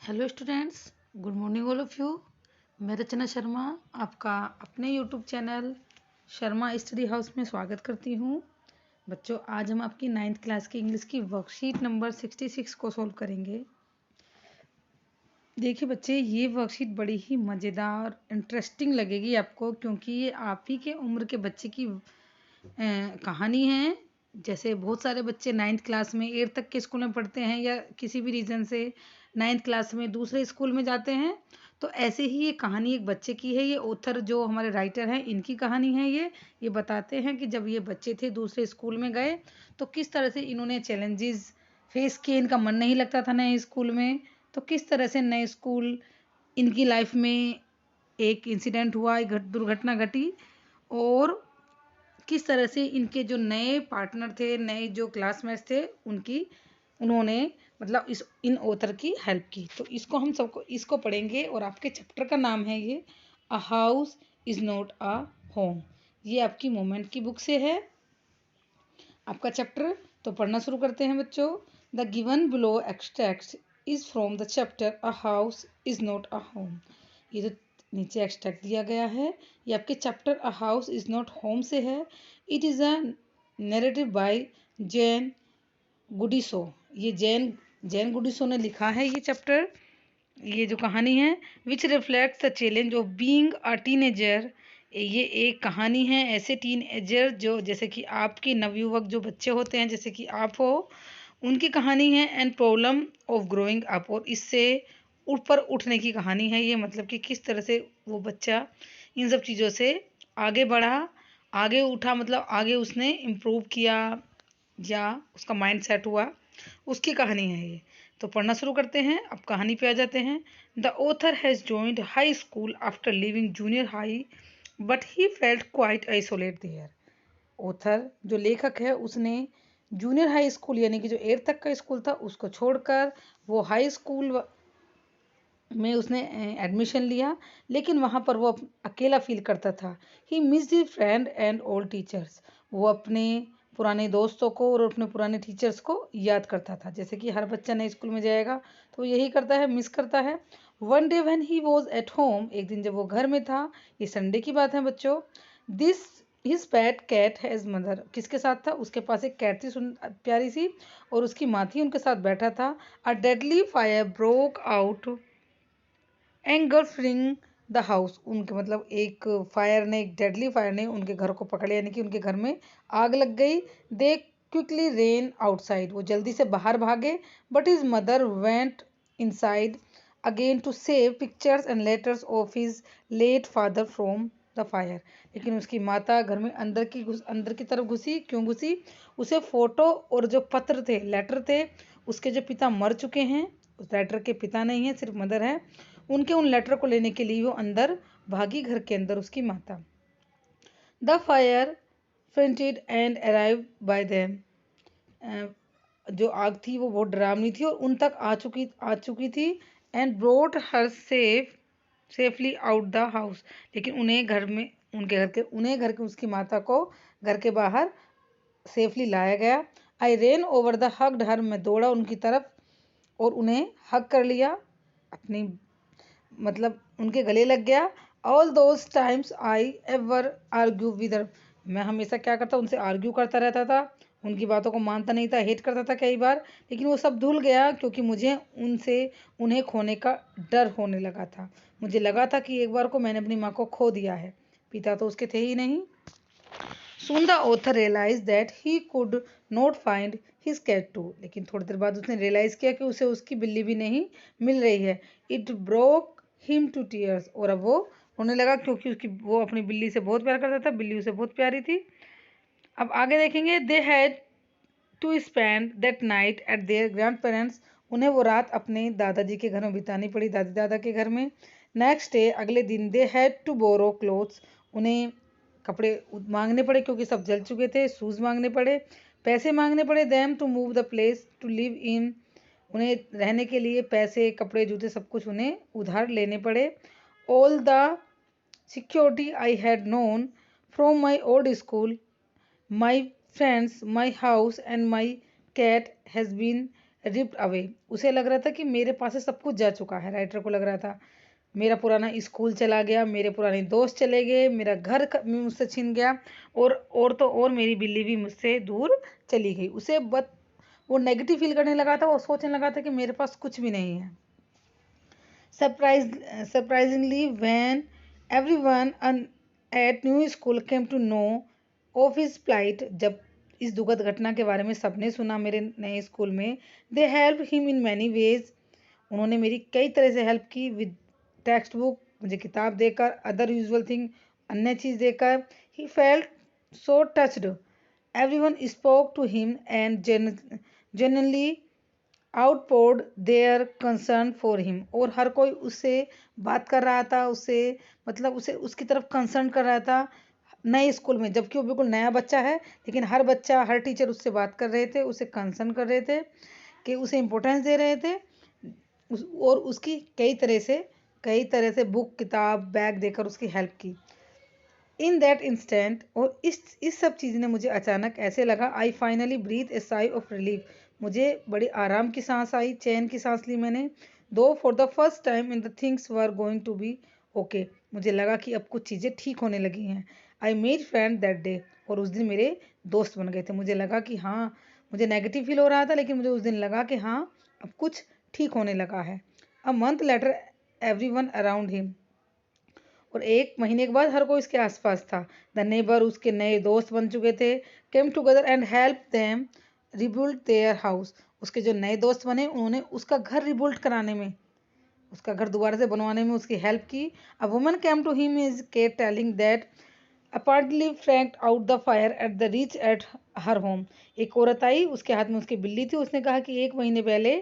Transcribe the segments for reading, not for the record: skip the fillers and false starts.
Hello students, good morning all of you. मैं रचना शर्मा आपका अपने YouTube channel Sharma study house में स्वागत करती हूँ। बच्चों, आज हम आपकी 9th क्लास की इंग्लिश की वर्कशीट नंबर 66 को सॉल्व करेंगे। देखिए बच्चे, ये वर्कशीट बड़ी ही मज़ेदार इंटरेस्टिंग लगेगी आपको, क्योंकि ये आप ही के उम्र के बच्चे की कहानी है। जैसे बहुत सारे बच्चे 9th क्लास में 8th तक के स्कूल में पढ़ते हैं या किसी भी रीज़न से 9th क्लास में दूसरे स्कूल में जाते हैं, तो ऐसे ही ये कहानी एक बच्चे की है। ये ऑथर जो हमारे राइटर हैं, इनकी कहानी है। ये बताते हैं कि जब ये बच्चे थे दूसरे स्कूल में गए तो किस तरह से इन्होंने चैलेंजेस फेस किए। इनका मन नहीं लगता था नए स्कूल में, तो किस तरह से नए स्कूल इनकी लाइफ में एक इंसिडेंट हुआ, एक दुर्घटना घटी, और किस तरह से इनके जो नए पार्टनर थे, नए जो क्लासमेट्स थे, उन्होंने मतलब इन ऑथर की हेल्प की। तो इसको हम सबको इसको पढ़ेंगे, और आपके चैप्टर का नाम है ये अ house is not a home. ये आपकी मोमेंट की बुक से है आपका चैप्टर। तो पढ़ना शुरू करते हैं बच्चों। The given below extract is from the chapter a house is not a home. ये जो नीचे एक्सट्रैक्ट दिया गया है, ये आपके chapter a house is not home से है। It is a narrative by Zan Gaudioso. ये जैन गुडिसो ने लिखा है ये चैप्टर, ये जो कहानी है। विच reflects the challenge of being a teenager. ये एक कहानी है ऐसे टीनेजर जो, जैसे कि आपके नवयुवक जो बच्चे होते हैं, जैसे कि आप हो, उनकी कहानी है। And problem of growing up, और इससे ऊपर उठने की कहानी है ये। मतलब कि किस तरह से वो बच्चा इन सब चीज़ों से आगे बढ़ा, आगे उठा, मतलब आगे उसने इम्प्रूव किया या उसका माइंड सेट हुआ, उसकी कहानी है ये। तो पढ़ना शुरू करते हैं। अब कहानी पे आ जाते हैं। The author has joined high school after leaving junior high, but he felt quite isolate there. Author जो लेखक है, उसने जूनियर हाई स्कूल यानी कि जो 8th तक का स्कूल था उसको छोड़कर वो हाई स्कूल में उसने एडमिशन लिया, लेकिन वहाँ पर वो अकेला फील करता था। He missed his friend and old teachers. वो अपने पुराने दोस्तों को और अपने पुराने टीचर्स को याद करता था। जैसे कि हर बच्चा नए स्कूल में जाएगा तो यही करता है, मिस करता है। One day when he was at home, एक दिन जब वो घर में था, ये संडे की बात है बच्चों। This his pet cat has mother. किसके साथ था? उसके पास एक कैट थी प्यारी सी, और उसकी माँ थी, उनके साथ बैठा था। A deadly fire broke out engulfing the house. उनके मतलब एक फायर ने, एक डेडली फायर ने उनके घर को पकड़ लिया, यानी कि उनके घर में आग लग गई। दे क्विकली रेन आउटसाइड, वो जल्दी से बाहर भागे। But his mother went inside again to save pictures and letters of his late father from the fire. लेकिन उसकी माता घर में अंदर की तरफ घुसी। क्यों घुसी? उसे फोटो और जो पत्र थे, लेटर थे, उसके जो पिता मर चुके हैं, उस लेटर के पिता नहीं है, सिर्फ मदर है, उनके उन लेटर को लेने के लिए वो अंदर भागी, घर के अंदर उसकी माता। The fire fainted and arrive bye them. जो आग थी वो बहुत डरावनी थी और उन तक आ चुकी थी। And brought her safely out the house. लेकिन उन्हें घर के उसकी माता को घर के बाहर सेफली लाया गया। आई रेन ओवर द हग्ड हर। मैं दौड़ा उनकी तरफ और उन्हें हग कर लिया, अपनी मतलब उनके गले लग गया। All those times I ever argue with हर। मैं हमेशा क्या करता, उनसे आर्ग्यू करता रहता था, उनकी बातों को मानता नहीं था, हेट करता था कई बार। लेकिन वो सब धुल गया, क्योंकि मुझे उन्हें खोने का डर होने लगा था। मुझे लगा था कि एक बार को मैंने अपनी माँ को खो दिया है, पिता तो उसके थे ही नहीं। Soon the author realized that he could not find his cat too. लेकिन थोड़ी देर बाद उसने रियलाइज किया कि उसे उसकी बिल्ली भी नहीं मिल रही है। It broke him to tears. और अब वो रोने लगा, क्योंकि वो अपनी बिल्ली से बहुत प्यार करता था, बिल्ली उसे बहुत प्यारी थी। अब आगे देखेंगे। They had to spend that night at their grandparents. उन्हें वो रात अपने दादाजी के घर में बितानी पड़ी, दादी दादा के घर में। नेक्स्ट डे, अगले दिन, they had to borrow clothes. उन्हें कपड़े मांगने पड़े, क्योंकि सब जल चुके थे। शूज़ मांगने पड़े, पैसे मांगने पड़े। them to move the place to live in. उन्हें रहने के लिए पैसे, कपड़े, जूते, सब कुछ उन्हें उधार लेने पड़े। all the security I had known from my old school, my friends, my house and my cat has been ripped away. उसे लग रहा था कि मेरे पास से सब कुछ जा चुका है। राइटर को लग रहा था मेरा पुराना स्कूल चला गया, मेरे पुराने दोस्त चले गए, मेरा घर मुझसे छिन गया, और तो और मेरी बिल्ली भी मुझसे दूर चली गई। उसे वो नेगेटिव फील करने लगा था, वो सोचने लगा था कि मेरे पास कुछ भी नहीं है। Surprisingly, when everyone at new school came to know of his plight, जब इस दुखद घटना के बारे में सबने सुना मेरे नए स्कूल में, they helped him in many ways. उन्होंने मेरी कई तरह से हेल्प की, विद टेक्स्ट बुक, मुझे किताब देकर, अदर यूजुअल थिंग, अन्य चीज़ देकर। He felt so touched, everyone spoke to him and genuinely outpoured their concern for him. और हर कोई उससे बात कर रहा था, उससे मतलब उसे उसकी तरफ कंसर्न कर रहा था नए स्कूल में, जबकि वो बिल्कुल नया बच्चा है, लेकिन हर बच्चा, हर टीचर उससे बात कर रहे थे, उसे कंसर्न कर रहे थे, कि उसे इम्पोर्टेंस दे रहे थे, और उसकी कई तरह से बुक, किताब, बैग देकर उसकी हेल्प की। इन दैट इंस्टेंट, और इस सब चीज़ ने मुझे अचानक ऐसे लगा, I finally breathe a sigh of relief. मुझे बड़ी आराम की सांस आई, चैन की सांस ली मैंने। Though for the first time in the things were going to be okay. मुझे लगा कि अब कुछ चीज़ें ठीक होने लगी हैं। I made friend that day, और उस दिन मेरे दोस्त बन गए थे। मुझे लगा कि हाँ, मुझे नेगेटिव फील हो रहा था, लेकिन मुझे उस दिन लगा कि हाँ, अब कुछ ठीक होने लगा है। A month later every one around him, और 1 महीने के बाद हर कोई इसके आसपास था। द नेबर, उसके नए दोस्त बन चुके थे, came together and help them rebuild their house. उसके जो नए दोस्त बने, उन्होंने उसका घर रिबिल्ड कराने में, उसका घर दोबारा से बनवाने में उसकी हेल्प की। A woman came to him is kept telling that apparently franked out the fire at the reach at her home. एक औरत आई, उसके हाथ में उसकी बिल्ली थी। उसने कहा कि 1 महीने पहले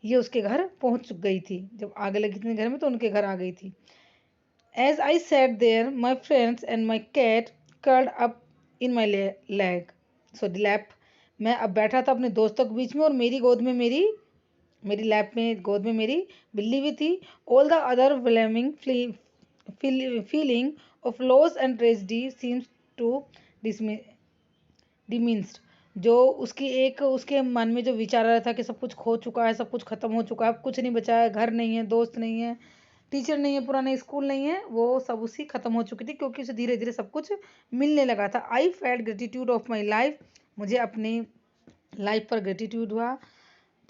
ये उसके घर पहुंच गई थी, जब आग लगी थी घर में तो उनके घर आ गई थी। As I sat there, my friends and my cat curled up in my lap. मैं अब बैठा था अपने दोस्तों के बीच में, और मेरी गोद में मेरी लैप में, गोद में मेरी बिल्ली भी थी। All the other overwhelming feeling of loss and tragedy seems to diminished. जो उसके मन में जो विचार आ रहा था कि सब कुछ खो चुका है, सब कुछ खत्म हो चुका है, अब कुछ नहीं बचा है, घर नहीं है, दोस्त नहीं है, टीचर नहीं है, पुराने स्कूल नहीं है, वो सब उसी खत्म हो चुकी थी, क्योंकि उसे धीरे धीरे सब कुछ मिलने लगा था। I felt gratitude of my life, मुझे अपनी लाइफ पर ग्रेटिट्यूड हुआ,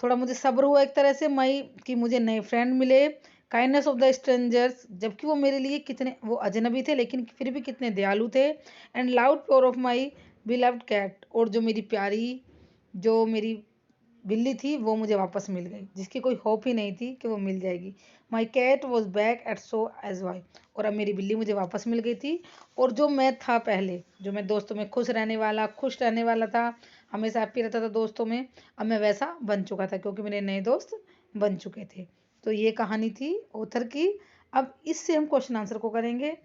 थोड़ा मुझे सब्र हुआ एक तरह से, मई कि मुझे नए फ्रेंड मिले। काइंडनेस ऑफ द स्ट्रेंजर्स, जबकि वो मेरे लिए कितने, वो अजनबी थे लेकिन फिर भी कितने दयालु थे। And loud purr of my beloved cat, और जो मेरी बिल्ली थी, वो मुझे वापस मिल गई, जिसकी कोई होप ही नहीं थी कि वो मिल जाएगी। My cat was back at so as I, और अब मेरी बिल्ली मुझे वापस मिल गई थी। और जो मैं था पहले, जो मैं दोस्तों में खुश रहने वाला था, हमेशा हैप्पी रहता था दोस्तों में, अब मैं वैसा बन चुका था, क्योंकि मेरे नए दोस्त बन चुके थे। तो ये कहानी थी ऑथर की। अब इससे हम क्वेश्चन आंसर को करेंगे।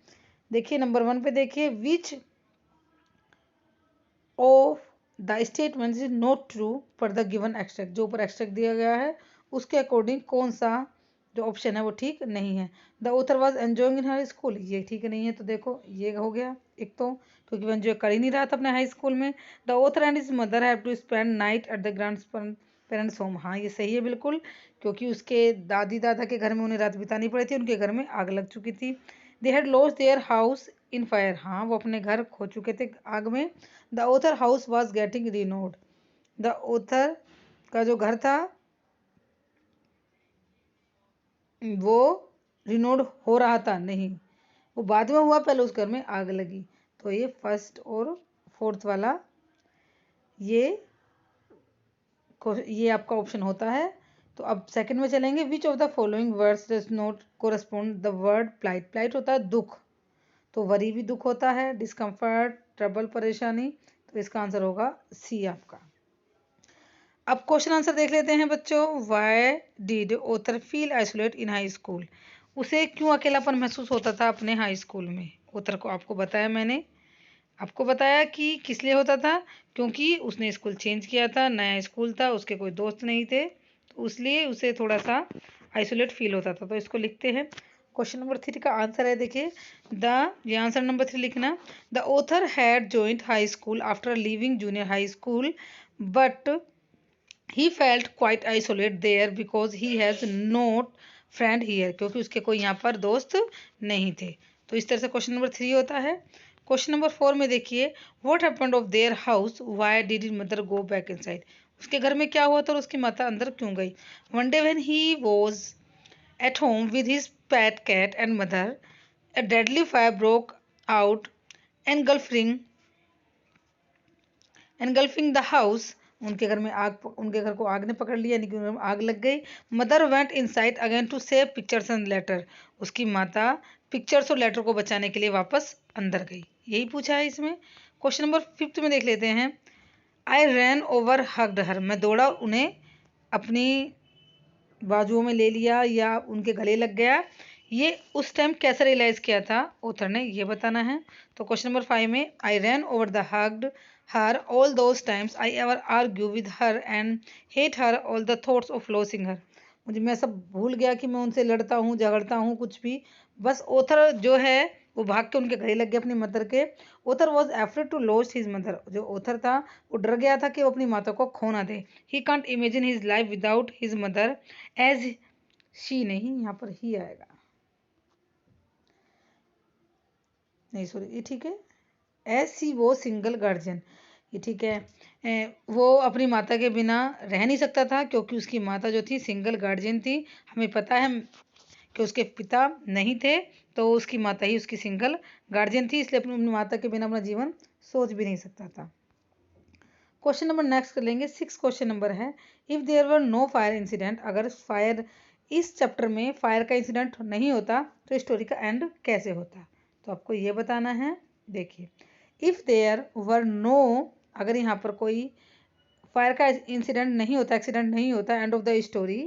देखिए नंबर 1 पे देखिए, विच of the statement is not true पर द गिवन एक्सट्रैक्ट। जो ऊपर एक्सट्रैक्ट दिया गया है उसके अकॉर्डिंग कौन सा जो ऑप्शन है वो ठीक नहीं है। The author was enjoying in her school, ये ठीक नहीं है, तो देखो ये हो गया एक तो, क्योंकि वो एंजॉय कर ही नहीं रहा था अपने हाई स्कूल में। The author and his mother have to spend night at the grandparents home, हाँ ये सही है बिल्कुल, क्योंकि उसके दादी दादा के घर में उन्हें रात बितानी पड़ी थी, उनके घर में आग लग चुकी थी। They had lost their house in fire, हाँ वो अपने घर खो चुके थे आग में। The author house was getting renowned, the author का जो घर था वो रिनोड हो रहा था, नहीं वो बाद में हुआ, पहले उस घर में आग लगी। तो ये फर्स्ट और फोर्थ वाला ये आपका ऑप्शन होता है। तो अब सेकंड में चलेंगे, which of the following words does not correspond the word plight. Plight होता है दुख, तो वरी भी दुख होता है, डिस्कम्फर्ट, ट्रबल, परेशानी, तो इसका आंसर होगा सी आपका। अब क्वेश्चन आंसर देख लेते हैं बच्चों। Why did author feel isolate in high school, उसे क्यों अकेलापन महसूस होता था अपने हाई स्कूल में। ऑथर को आपको बताया मैंने, आपको बताया कि किस लिए होता था, क्योंकि उसने स्कूल चेंज किया था, नया स्कूल था, उसके कोई दोस्त नहीं थे, तो इसलिए उसे थोड़ा सा आइसोलेट फील होता था। तो इसको लिखते हैं। क्वेश्चन नंबर 3 का आंसर है, देखिए ये आंसर नंबर 3 लिखना। The author had joined high school after leaving junior high school but he felt quite isolate there because he has not friend here, क्योंकि उसके कोई यहाँ पर दोस्त नहीं थे। तो इस तरह से क्वेश्चन नंबर 3 होता है। क्वेश्चन नंबर 4 में देखिए, what happened of their house, why did his mother go back inside. उसके घर में क्या हुआ था और उसकी माता अंदर क्यों गई। One day when he was at home with his pet cat and mother, a deadly fire broke out, engulfing engulfing the house. उनके घर को आग ने पकड़ लिया, यानी कि उनमें आग लग गई। Mother went inside again to save pictures and letter. उसकी माता पिक्चर्स और लेटर को बचाने के लिए वापस अंदर गई। यही पूछा है इसमें। क्वेश्चन नंबर 5 में देख लेते हैं। आई रैन ओवर हग्ड हर, मैं दौड़ा उन्हें अपनी बाजुओं में ले लिया या उनके गले लग गया। ये उस टाइम कैसे रियलाइज किया था ऑथर ने, ये बताना है। तो क्वेश्चन नंबर 5 में, I ran over the hugged her all those times I ever argue with her and hate her all the thoughts of losing her. मैं सब भूल गया कि मैं उनसे लड़ता हूँ झगड़ता हूँ कुछ भी। बस ऑथर जो है वो भाग के उनके गले लग गए अपनी मदर के। Author was afraid to loss his mother, जो ऑथर था वो डर गया था कि वो अपनी माता को खो ना दे। He can't imagine his life without his mother as she, नहीं यहाँ पर ही आएगा, नहीं सॉरी ये ठीक है, एज सी वो सिंगल गार्जियन, ये ठीक है। वो अपनी माता के बिना रह नहीं सकता था क्योंकि उसकी माता जो थी सिंगल गार्जियन थी। हमें पता है कि उसके पिता नहीं थे, तो उसकी माता ही उसकी सिंगल गार्जियन थी, इसलिए अपनी माता के बिना अपना जीवन सोच भी नहीं सकता था। क्वेश्चन नंबर नेक्स्ट कर लेंगे। 6 क्वेश्चन नंबर है, if there were no fire incident, अगर फायर इस चैप्टर में फायर का इंसिडेंट नहीं होता तो स्टोरी का एंड कैसे होता। तो आपको ये बताना है। देखिए, इफ़ देयर वर नो, अगर यहाँ पर कोई फायर का इंसिडेंट नहीं होता, एक्सीडेंट नहीं होता, end of the story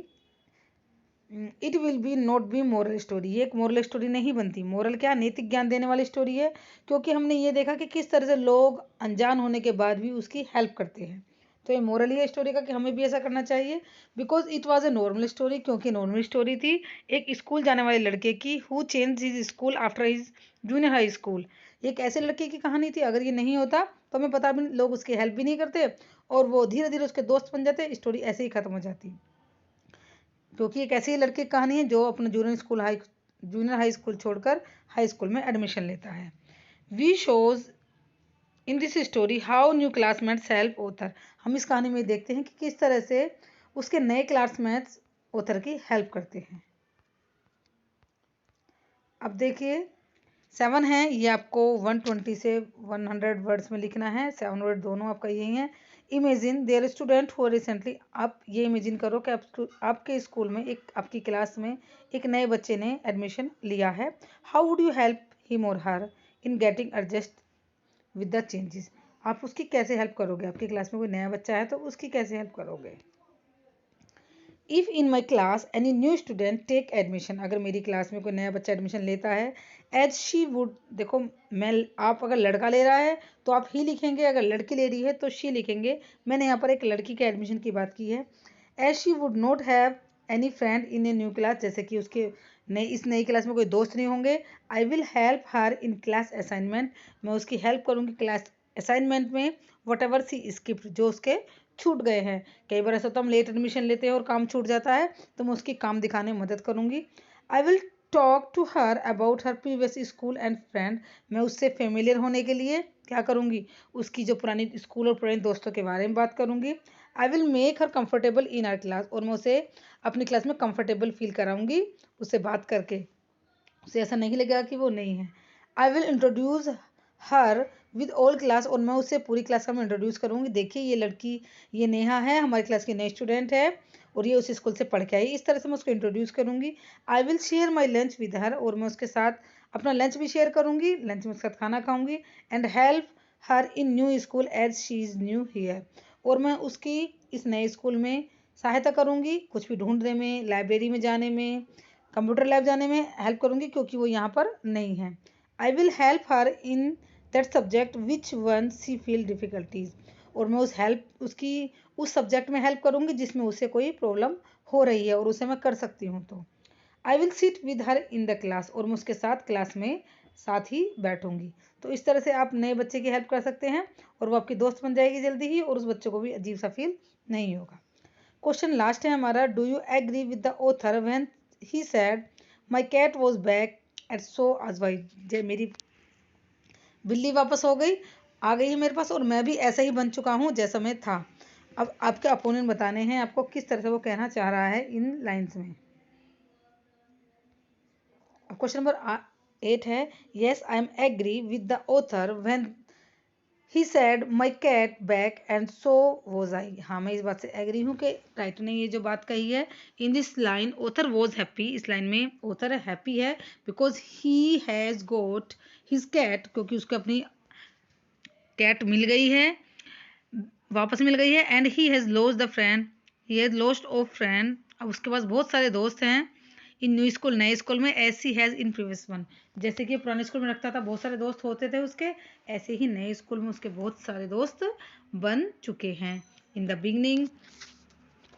it will be not be moral story, ये एक मोरल स्टोरी नहीं बनती। मोरल क्या, नैतिक ज्ञान देने वाली स्टोरी है, क्योंकि हमने ये देखा कि किस तरह से लोग अनजान होने के बाद भी उसकी हेल्प करते हैं। तो ये मोरल ही है स्टोरी का कि हमें भी ऐसा करना चाहिए। Because it was a normal story, क्योंकि नॉर्मल स्टोरी थी एक स्कूल जाने वाले लड़के की, who change his school after his junior high school. एक ऐसे लड़के की कहानी थी, अगर ये नहीं होता तो हमें पता भी लोग उसकी हेल्प भी नहीं करते और वो धीरे धीरे उसके दोस्त बन जाते, स्टोरी ऐसे ही खत्म हो जाती। क्योंकि एक ऐसी लड़की की कहानी है जो अपना जूनियर हाई स्कूल छोड़कर हाई स्कूल में एडमिशन लेता है। V shows in this story how new classmates help author, हम इस कहानी में देखते हैं कि किस तरह से उसके नए क्लासमेट्स ऑथर की हेल्प करते हैं। अब देखिए 7 है, ये आपको 120 से 100 वर्ड्स में लिखना है। 7 वर्ड दोनों आपका यही है। इमेजिन देयर स्टूडेंट हो रिसेंटली, आप ये इमेजिन करो कि आपके स्कूल में आपकी क्लास में एक नए बच्चे ने एडमिशन लिया है। How would you help him और her in getting adjust with the changes, आप उसकी कैसे हेल्प करोगे। आपकी क्लास में कोई नया बच्चा है तो उसकी कैसे हेल्प करोगे। If in my class any new student take admission, अगर मेरी क्लास में कोई नया बच्चा एडमिशन लेता है, एज शी वुड, देखो मैं, आप अगर लड़का ले रहा है तो आप ही लिखेंगे, अगर लड़की ले रही है तो शी लिखेंगे। मैंने यहाँ पर एक लड़की के एडमिशन की बात की है। As she would not have any friend in a new class, जैसे कि उसके इस नई क्लास में कोई दोस्त नहीं होंगे। आई will help her in class assignment, मैं उसकी हेल्प करूँगी क्लास असाइनमेंट में। वट एवर सी स्किप, जो उसके छूट गए हैं। कई बार ऐसा तो हम लेट एडमिशन लेते हैं और काम छूट जाता है, तो मैं उसकी काम दिखाने में मदद करूँगी। I will talk to her about her previous school and friend, मैं उससे फेमिलियर होने के लिए क्या करूँगी, उसकी जो पुरानी स्कूल और पुराने दोस्तों के बारे में बात करूँगी। I will make her comfortable in are class, और मैं उसे अपनी क्लास में कंफर्टेबल फील कराऊंगी उससे बात करके, उसे ऐसा नहीं लगेगा कि वो नहीं है। I will introduce her with all class, और मैं उसे पूरी क्लास का मैं इंट्रोड्यूस करूँगी। देखिए ये लड़की, ये नेहा है, हमारी क्लास की नई स्टूडेंट है और ये उस स्कूल से पढ़ के आई, इस तरह से मैं उसको इंट्रोड्यूस करूँगी। I will share my lunch with her, और मैं उसके साथ अपना लंच भी शेयर करूँगी, लंच में उसके साथ खाना खाऊँगी। And help her in new school as she is new here, और मैं उसकी इस नए स्कूल में सहायता करूँगी, कुछ भी ढूंढने में, लाइब्रेरी में जाने में, कंप्यूटर लैब जाने में हेल्प करूँगी क्योंकि वो यहाँ पर नहीं है। I will help her in that subject which one she feel difficulties, और मैं उसकी उस सब्जेक्ट में हेल्प करूँगी जिसमें उसे कोई प्रॉब्लम हो रही है और उसे मैं कर सकती हूँ। तो I will sit with her in the class, और मैं उसके साथ क्लास में साथ ही बैठूंगी। तो इस तरह से आप नए बच्चे की हेल्प कर सकते हैं और वो आपकी दोस्त बन जाएगी जल्दी ही, और उस बच्चे को भी अजीब सा फील नहीं होगा। क्वेश्चन लास्ट है हमारा, do you agree with the author when he said my cat was back at so आज वाई। मेरी बिल्ली वापस आ गई है मेरे पास, और मैं भी ऐसा ही बन चुका हूँ जैसा मैं था। अब आपके अपोनेंट बताने हैं आपको किस तरह से वो कहना चाह रहा है इन लाइंस में। अब क्वेश्चन नंबर 8 है, yes I am agree with the author when he said my cat back and so was I. हाँ, मैं इस बात से एग्री हूँ कि राइटर ने ये जो बात कही है, in this line author was happy, इस लाइन में ऑथर हैप्पी है because he has got his cat, क्योंकि उसको अपनी कैट मिल गई है, वापस मिल गई है। And he has lost the friend, he has lost of friend, अब उसके पास बहुत सारे दोस्त हैं। इन न्यू स्कूल, नए स्कूल में, S he has in previous one, जैसे कि पुराने स्कूल में रखता था बहुत सारे दोस्त होते थे उसके, ऐसे ही नए स्कूल में उसके बहुत सारे दोस्त बन चुके हैं। इन द बिगनिंग,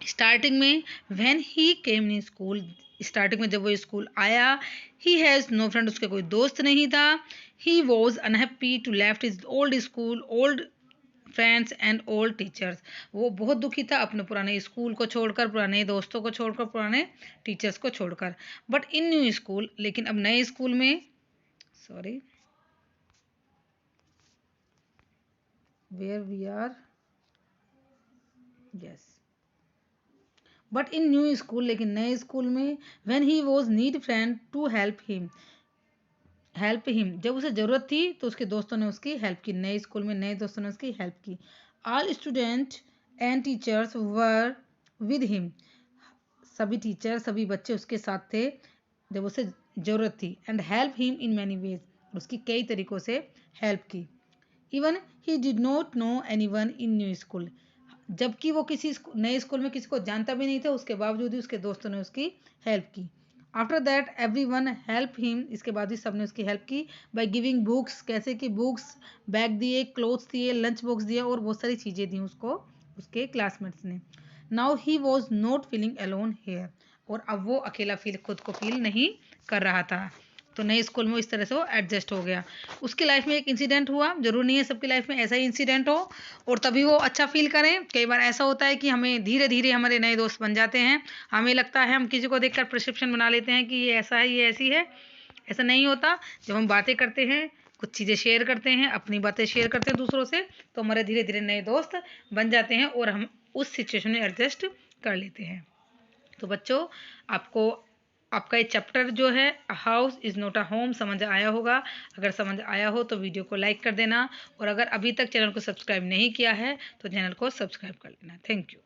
स्टार्टिंग में, when he came in school, starting में जब वो स्कूल आया, ही हैज़ नो फ्रेंड, उसके कोई दोस्त नहीं था। He was unhappy to left his old school, old friends and old teachers, वो बहुत दुखी था अपने पुराने स्कूल को छोड़कर, पुराने दोस्तों को छोड़कर, पुराने टीचर्स को छोड़कर। बट इन न्यू स्कूल, लेकिन अब नए स्कूल में, sorry where we are, yes, but in new school, लेकिन नए स्कूल में, when he was need friend to help him, जब उसे ज़रूरत थी तो उसके दोस्तों ने उसकी हेल्प की, नए स्कूल में नए दोस्तों ने उसकी हेल्प की। All student and teachers were with him, सभी टीचर सभी बच्चे उसके साथ थे जब उसे ज़रूरत थी। And help him in many ways, उसकी कई तरीक़ों से हेल्प की। Even he did not know any one in new school, जबकि वो किसी नए स्कूल में किसी को जानता भी नहीं था, उसके बावजूद ही उसके दोस्तों ने उसकी हेल्प की। After that every one help him, इसके बाद ही सबने उसकी हेल्प की। बाई गिविंग बुक्स, कैसे कि बुक्स, बैग दिए, क्लोथ्स दिए, लंच बॉक्स दिया, और बहुत सारी चीज़ें दी उसको उसके क्लासमेट्स ने। Now he was not feeling alone here, और अब वो अकेला खुद को फील नहीं कर रहा था। तो नए स्कूल में इस तरह से वो एडजस्ट हो गया। उसकी लाइफ में एक इंसिडेंट हुआ, जरूर नहीं है सबकी लाइफ में ऐसा ही इंसिडेंट हो और तभी वो अच्छा फील करें। कई बार ऐसा होता है कि हमें धीरे धीरे हमारे नए दोस्त बन जाते हैं, हमें लगता है हम किसी को देखकर प्रिस्क्रिप्शन बना लेते हैं कि ये ऐसा है, ये ऐसी है। ऐसा नहीं होता। जब हम बातें करते हैं, कुछ चीज़ें शेयर करते हैं, अपनी बातें शेयर करते हैं दूसरों से, तो हमारे धीरे धीरे नए दोस्त बन जाते हैं और हम उस सिचुएशन में एडजस्ट कर लेते हैं। तो बच्चों, आपका ये चैप्टर जो है house is not a home समझ आया होगा। अगर समझ आया हो तो वीडियो को लाइक कर देना, और अगर अभी तक चैनल को सब्सक्राइब नहीं किया है तो चैनल को सब्सक्राइब कर लेना। Thank you.